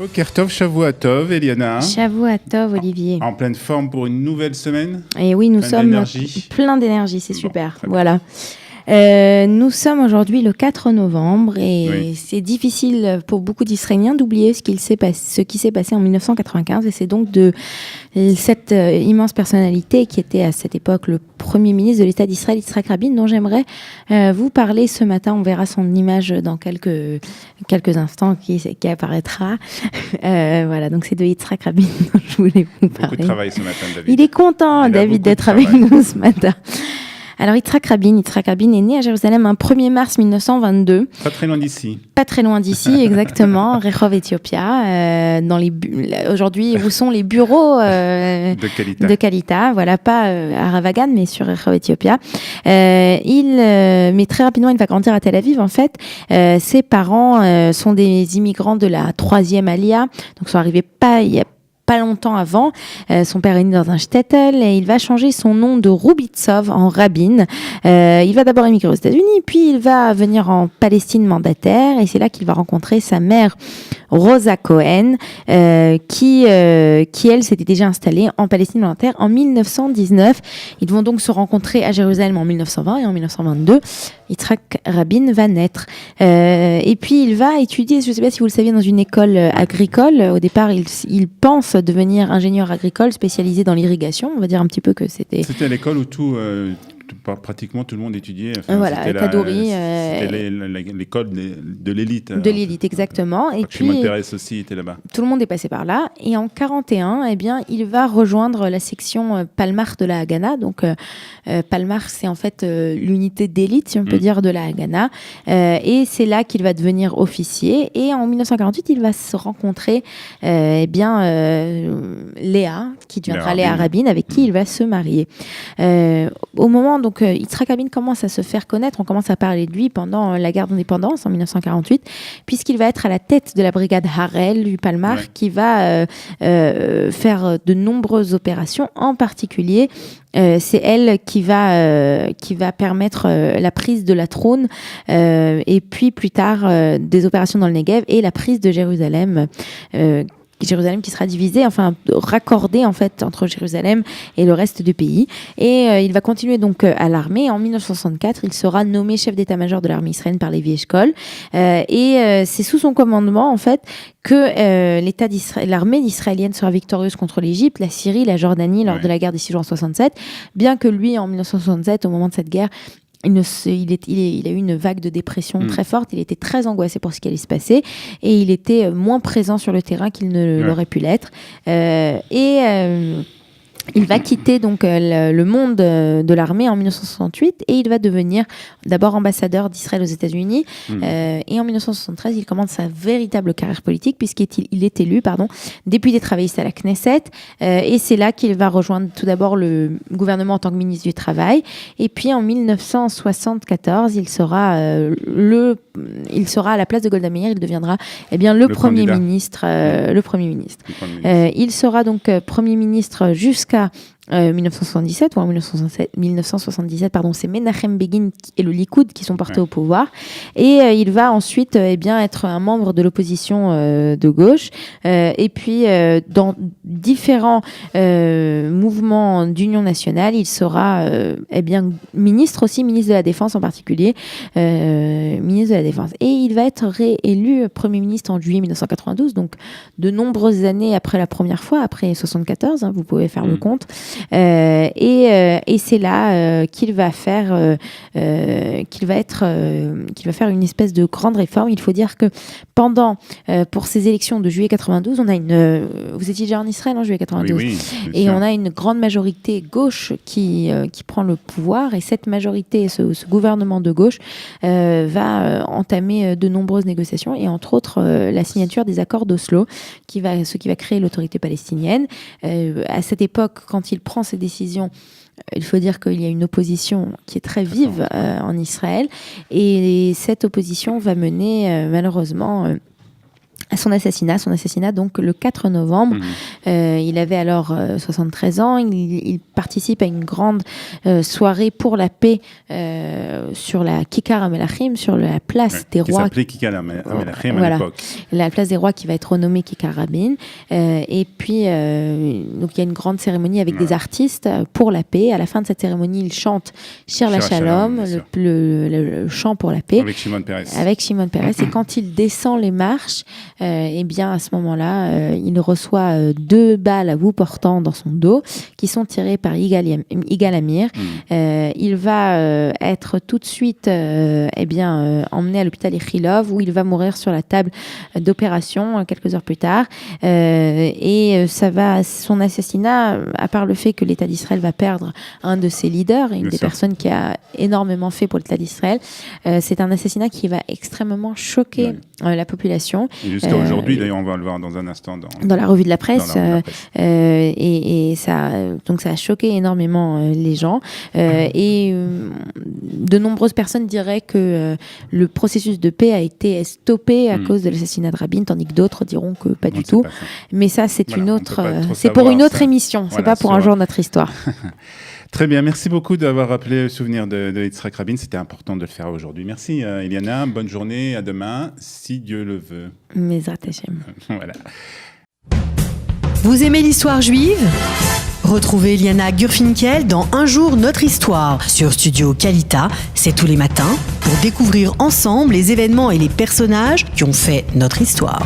Boker Tov, Shavua Tov, Eliana. Shavua Tov, Olivier. En pleine forme pour une nouvelle semaine. Et oui, nous sommes plein d'énergie, c'est super. Voilà. Nous sommes aujourd'hui le 4 novembre et c'est difficile pour beaucoup d'Israéliens d'oublier ce qui s'est passé en 1995 et c'est donc de cette immense personnalité qui était à cette époque le Premier ministre de l'État d'Israël, Yitzhak Rabin, dont j'aimerais vous parler ce matin. On verra son image dans quelques instants qui apparaîtra. Voilà, donc c'est de Yitzhak Rabin dont je voulais vous parler. Beaucoup de travail ce matin, David. Il est content, David, d'être avec nous ce matin. Alors, Yitzhak Rabin est né à Jérusalem un 1er mars 1922. Pas très loin d'ici. Pas très loin d'ici, exactement. Rehov, Éthiopia. Aujourd'hui, où sont les bureaux de Kalita. Voilà, pas à Ravagan, mais sur Rehov, Éthiopia. Mais très rapidement, il va grandir à Tel Aviv. En fait, ses parents sont des immigrants de la 3e Aliyah, donc sont arrivés il y a pas longtemps avant. Son père est né dans un shtetl et il va changer son nom de Roubitsov en Rabin. Il va d'abord émigrer aux États-Unis, puis il va venir en Palestine mandataire et c'est là qu'il va rencontrer sa mère Rosa Cohen, qui elle s'était déjà installée en Palestine mandataire en 1919. Ils vont donc se rencontrer à Jérusalem en 1920 et en 1922. Yitzhak Rabin va naître. Et puis il va étudier, je ne sais pas si vous le saviez, dans une école agricole. Au départ, il pense devenir ingénieur agricole spécialisé dans l'irrigation. On va dire un petit peu que c'était... C'était à l'école où pratiquement tout le monde étudiait. Enfin, voilà, Kadori. C'était l'école de l'élite. De l'élite, exactement. Et puis, Shimon Peres aussi était là-bas. Tout le monde est passé par là. Et en 1941, il va rejoindre la section Palmar de la Haganah. Donc, Palmar, c'est en fait l'unité d'élite, si on peut dire, de la Haganah. Et c'est là qu'il va devenir officier. Et en 1948, il va se rencontrer Léa, qui deviendra Léa Rabin, avec qui il va se marier. Au moment donc Yitzhak Rabin commence à se faire connaître, on commence à parler de lui pendant la guerre d'indépendance en 1948, puisqu'il va être à la tête de la brigade Harel du Palmar, qui va faire de nombreuses opérations, en particulier c'est elle qui va permettre la prise de la trône et puis plus tard des opérations dans le Negev et la prise de Jérusalem qui sera divisée, enfin raccordée en fait entre Jérusalem et le reste du pays. Et il va continuer donc à l'armée. En 1964, il sera nommé chef d'état-major de l'armée israélienne par Lévi Eshkol. Et c'est sous son commandement en fait que l'armée israélienne sera victorieuse contre l'Égypte, la Syrie, la Jordanie lors de la guerre des 6 jours en 67. Bien que lui, en 1967, au moment de cette guerre, il a eu une vague de dépression très forte, il était très angoissé pour ce qui allait se passer et il était moins présent sur le terrain qu'il ne l'aurait pu l'être. Il va quitter donc le monde de l'armée en 1968 et il va devenir d'abord ambassadeur d'Israël aux États-Unis. Et en 1973, il commence sa véritable carrière politique puisqu'il est élu député travailliste à la Knesset. Et c'est là qu'il va rejoindre tout d'abord le gouvernement en tant que ministre du Travail. Et puis en 1974, il sera à la place de Golda Meir. Il deviendra le Premier ministre. Il sera donc Premier ministre jusqu'à 1977 ou en 1977 c'est Menachem Begin et le Likoud qui sont portés au pouvoir et il va ensuite être un membre de l'opposition de gauche et puis dans différents mouvements d'union nationale il sera ministre de la Défense en particulier ministre de la Défense et il va être réélu Premier ministre en juillet 1992 donc de nombreuses années après la première fois après 74 vous pouvez faire le compte. Et c'est là qu'il va faire une espèce de grande réforme. Il faut dire que pour ces élections de juillet 92, on a vous étiez déjà en Israël en juillet 92, oui, et on a une grande majorité gauche qui prend le pouvoir et cette majorité, ce gouvernement de gauche va entamer de nombreuses négociations et entre autres la signature des accords d'Oslo, ce qui va créer l'autorité palestinienne. À cette époque, quand il prend ces décisions, il faut dire qu'il y a une opposition qui est très vive en Israël et cette opposition va mener malheureusement son assassinat donc le 4 novembre. Il avait alors 73 ans. Il participe à une grande soirée pour la paix sur la Kikar HaMelachim, sur la place des rois. Qui s'appelait Kikar HaMelachim à l'époque. La place des rois qui va être renommée Kikar Rabin. Et puis, donc il y a une grande cérémonie avec des artistes pour la paix. À la fin de cette cérémonie, il chante Shir LaShalom, le chant pour la paix. Avec Shimon Peres. Et quand il descend les marches, eh bien à ce moment-là, il reçoit 2 balles à bout portant dans son dos qui sont tirées par Yigal Amir. Il va être tout de suite emmené à l'hôpital Ichilov où il va mourir sur la table d'opération quelques heures plus tard. Son assassinat, à part le fait que l'État d'Israël va perdre un de ses leaders, une des personnes qui a énormément fait pour l'État d'Israël, c'est un assassinat qui va extrêmement choquer la population. Et jusqu'à aujourd'hui, d'ailleurs, on va le voir dans un instant dans la revue de la presse. Et ça a choqué énormément les gens. De nombreuses personnes diraient que le processus de paix a été stoppé à cause de l'assassinat de Rabin, tandis que d'autres diront que pas du tout. Mais ça, c'est pour une autre émission. C'est pas pour un jour de notre histoire. Très bien, merci beaucoup d'avoir rappelé le souvenir de Yitzhak Rabin. C'était important de le faire aujourd'hui. Merci Eliana, bonne journée, à demain, si Dieu le veut. Mesrat Hashem. Voilà. Vous aimez l'histoire juive ? Retrouvez Eliana Gurfinkel dans Un jour notre histoire sur Studio Kalita. C'est tous les matins pour découvrir ensemble les événements et les personnages qui ont fait notre histoire.